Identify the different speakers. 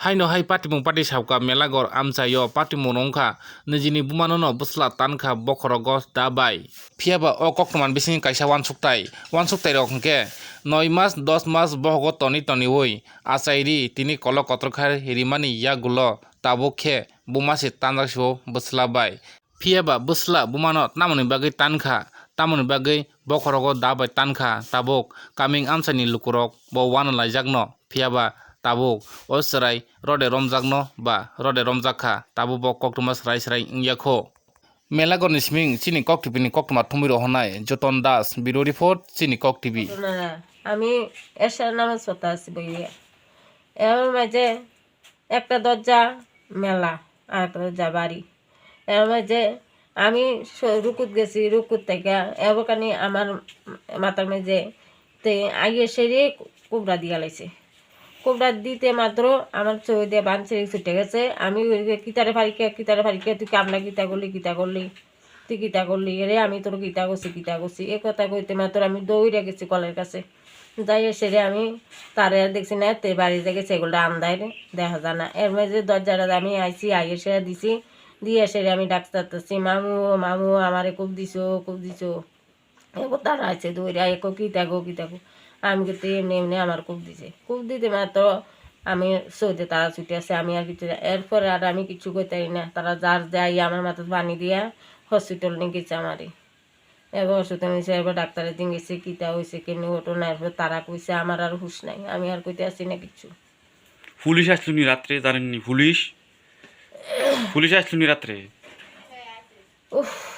Speaker 1: haino hai patimung pati sabka melagor amchai yo patimung nongkha nijini bumano no busla tankha bokhorogo dabai phiaba o koktoman bising kaisa wansuktai rok hingke 9 mas 10 mas bohogo toni oi achairi tini kolok kotorkhar rimani yagulo tabukhe bumasi tanjakso buslabai phiaba busla bumano namoni bagui tankha tamoni bagui bokhorogo dabai tankha tabuk kaming amchani lukurok bo wano laijakno phiaba tabuk o serai rode romjakno ba rode romjakha tabu bo koktoma serai ingyakho melagor ni siming chini kok tv ni koktoma thumiro honai joton das biro report chini kok tv
Speaker 2: আমি এশার নামাজ পড়তে আসছি বইয়ে এর মাঝে একটা দরজা মেলা আর একটা দরজা বাড়ি এর মাঝে আমি রুকুত গেছি রুকুত থেকে এবারখানি আমার মাথার মাঝে তে আইয়ে সেরে কুবড়া দিয়া লাইছে কুবড়া দিতে মাত্র আমার চোখ দিয়ে বান ছেড়ে ছুটে গেছে আমি কিতারে ফারিকে তুই কামলা গীতা করলি রে আমি তোর গীতা করছি এ কথা কইতে মাত্র আমি দৌড়ে গেছি কলের কাছে যাই সেরে আমি তারে দেখছি না তে বাড়ি থেকে সেগুলো আন্দায় দেখা যায় না এর মাঝে দরজাটা আমি আইয়ে সেরে দিছি দিয়ে সেরে আমি ডাক্তারতেছি মামু আমারে খুব দিছো এবার তারা আছে দৌড়ে একো কিতা গো আমি কিন্তু এমনি আমার খুব দিতে মাত্র আমি সৌদে তারা ছুটে আসে আমি আর কিছু এরপরে আর আমি কিছু করতে না তারা যার যাই আমার মাথায় পানি দিয়া হসপিটাল নিয়ে গেছে আমারে এবার হসপিটাল নিয়েছে এবার ডাক্তারের দিন গেছে কিতা হয়েছে কেমনি ঘটনা এরপর তারা কইছে আমার আর হুশ নাই আমি আর কইতে আসি না কিছু
Speaker 3: পুলিশ আসলো রাত্রে জানেননি পুলিশ আসলো রাত্রে
Speaker 2: উফ